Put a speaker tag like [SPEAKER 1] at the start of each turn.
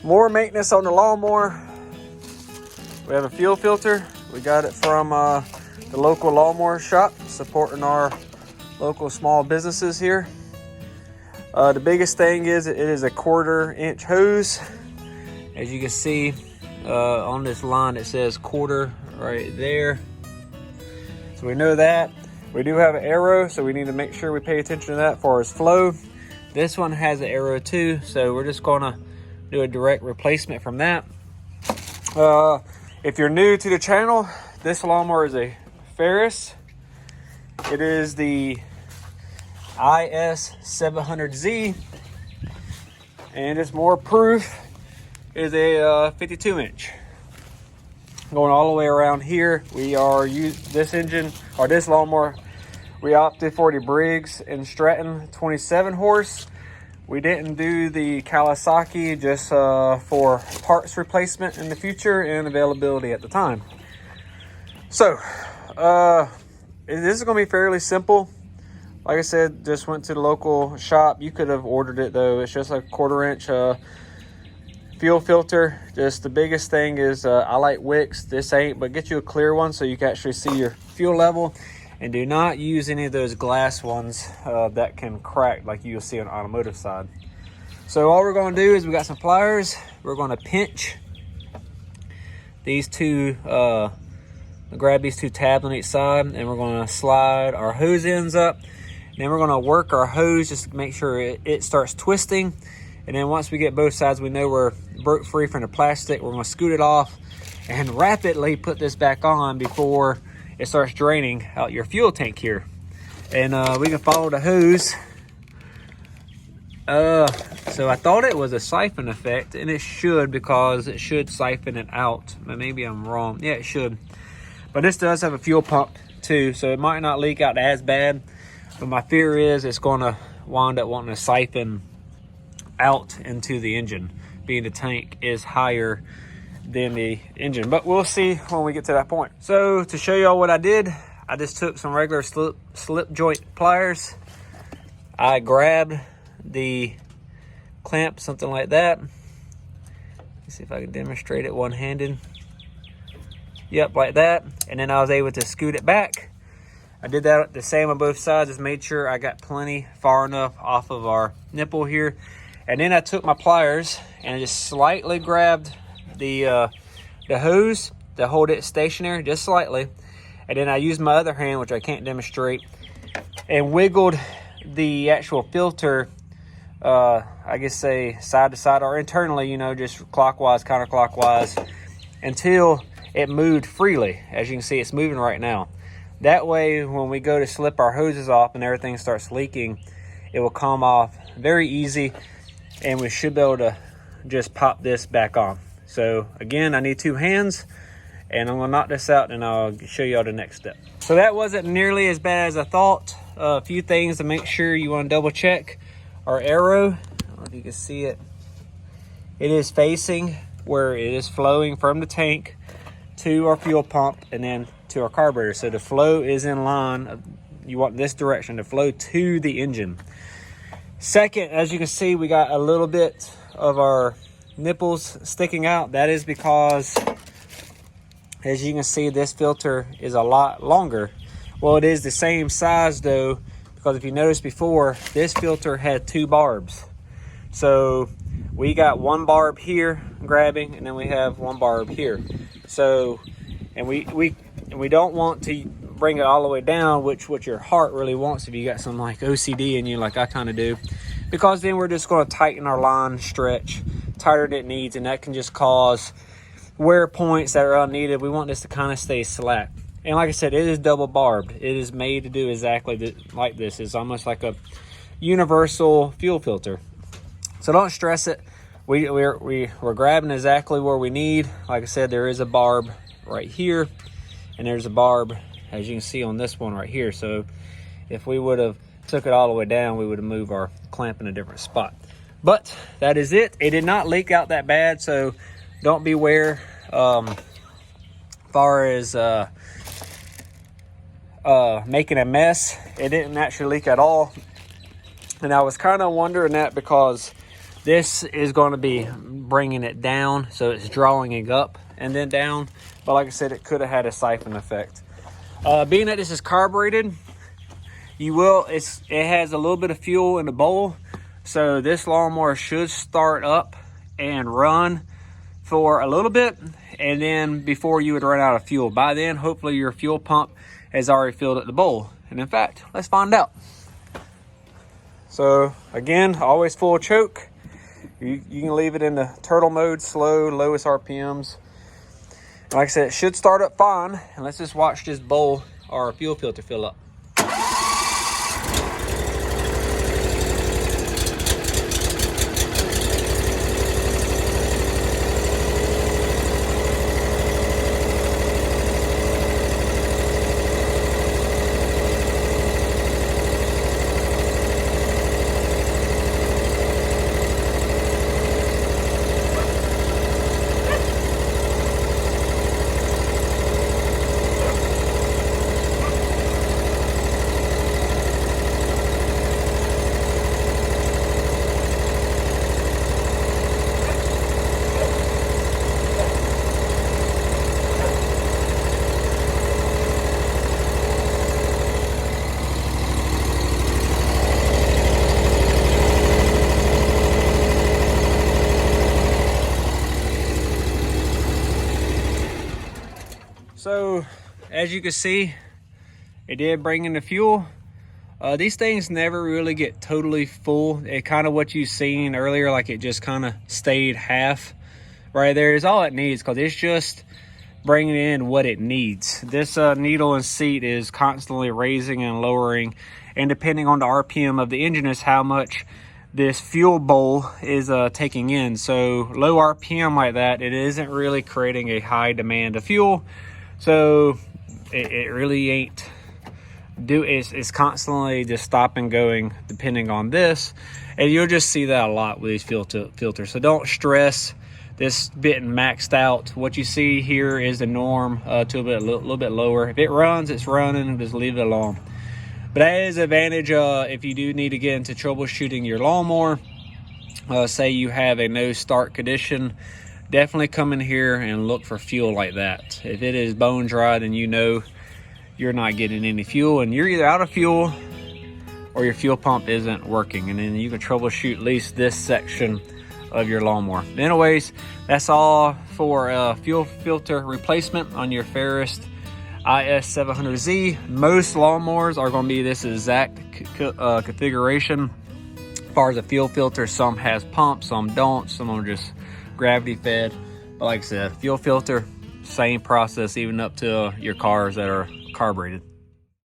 [SPEAKER 1] More maintenance on the lawnmower. We have a fuel filter. We got it from the local lawnmower shop, supporting our local small businesses here. The biggest thing is it is a 1/4 inch hose. As you can see on this line, it says 1/4 right there. So we know that. We do have an arrow, so we need to make sure we pay attention to that as far as flow. This one has an arrow too, so we're just gonna do a direct replacement from that. If you're new to the channel, this lawnmower is a Ferris. It is the IS700 Z, and it's more proof. It is a 52 inch. Going all the way around here, we are using this engine, or this lawnmower, we opted for the Briggs & Stratton 27 horse. We didn't do the Kawasaki just for parts replacement in the future and availability at the time. So, this is gonna be fairly simple. Like I said, just went to the local shop. You could have ordered it though. It's just like a 1/4 inch fuel filter. Just the biggest thing is I like wicks. This ain't, but get you a clear one so you can actually see your fuel level. And do not use any of those glass ones that can crack like you'll see on the automotive side. So all we're gonna do is we got some pliers. We're gonna pinch these two, grab these two tabs on each side, and we're gonna slide our hose ends up. Then we're gonna work our hose just to make sure it starts twisting. And then once we get both sides, we know we're broke free from the plastic. We're gonna scoot it off and rapidly put this back on before it starts draining out your fuel tank here. And we can follow the hose. So I thought it was a siphon effect, and it should, because it should siphon it out. But maybe I'm wrong. Yeah, it should. But this does have a fuel pump too, so it might not leak out as bad. But my fear is it's gonna wind up wanting to siphon out into the engine, being the tank is higher than the engine. But we'll see when we get to that point. So to show y'all what I did, I just took some regular slip joint pliers. I grabbed the clamp, something like that. Let's see if I can demonstrate it one-handed. Yep, like that. And then I was able to scoot it back. I did that the same on both sides, just made sure I got plenty far enough off of our nipple here. And then I took my pliers and I just slightly grabbed the hose to hold it stationary, just slightly. And then I used my other hand, which I can't demonstrate, and wiggled the actual filter, I guess say side to side or internally, you know, just clockwise, counterclockwise, until it moved freely. As you can see, it's moving right now. That way, when we go to slip our hoses off and everything starts leaking, it will come off very easy, and we should be able to just pop this back on. So again, I need 2 hands, and I'm gonna knock this out and I'll show y'all the next step. So that wasn't nearly as bad as I thought. A few things to make sure you wanna double check. Our arrow, I don't know if you can see it. It is facing where it is flowing from the tank to our fuel pump and then to our carburetor. So the flow is in line. You want this direction to flow to the engine. Second, as you can see, we got a little bit of our nipples sticking out. That is because, as you can see, this filter is a lot longer. Well, it is the same size though, because if you noticed before, this filter had 2 barbs. So we got 1 barb here grabbing, and then we have 1 barb here. So, and we don't want to bring it all the way down, which what your heart really wants if you got some like OCD in you, like I kind of do, because then we're just going to tighten our line stretch tighter than it needs, and that can just cause wear points that are unneeded. We want this to kind of stay slack. And like I said, it is double barbed. It is made to do exactly like this. It's almost like a universal fuel filter. So don't stress it. We're grabbing exactly where we need. Like I said, there is a barb right here, and there's a barb, as you can see on this one right here. So if we would have took it all the way down, we would have moved our clamp in a different spot. But that is it. It did not leak out that bad, so don't beware. Far as making a mess, it didn't actually leak at all. And I was kind of wondering that, because this is going to be bringing it down, so it's drawing it up and then down. But like I said, it could have had a siphon effect. Being that this is carbureted, it has a little bit of fuel in the bowl, so this lawnmower should start up and run for a little bit, and then before you would run out of fuel. By then, hopefully your fuel pump has already filled up the bowl. And in fact, let's find out. So again, always full choke. You can leave it in the turtle mode, slow, lowest RPMs. Like I said, it should start up fine. And let's just watch this bowl or fuel filter fill up. So as you can see, it did bring in the fuel. These things never really get totally full. It kind of what you seen earlier, like it just kind of stayed half right there is all it needs, because it's just bringing in what it needs. This needle and seat is constantly raising and lowering, and depending on the RPM of the engine is how much this fuel bowl is taking in. So low RPM like that, it isn't really creating a high demand of fuel. So it really ain't it's constantly just stop and going depending on this, and you'll just see that a lot with these filters. So don't stress this getting maxed out. What you see here is the norm, to a little bit lower. If it runs, it's running, just leave it alone. But that is an advantage if you do need to get into troubleshooting your lawnmower. Say you have a no start condition, definitely come in here and look for fuel like that. If it is bone dry, then you know you're not getting any fuel, and you're either out of fuel or your fuel pump isn't working, and then you can troubleshoot at least this section of your lawnmower. Anyways, that's all for fuel filter replacement on your Ferris IS700 Z. Most lawnmowers are going to be this exact configuration. As far as a fuel filter, some has pumps, some don't, some are just gravity fed. But like I said, fuel filter, same process even up to your cars that are carbureted.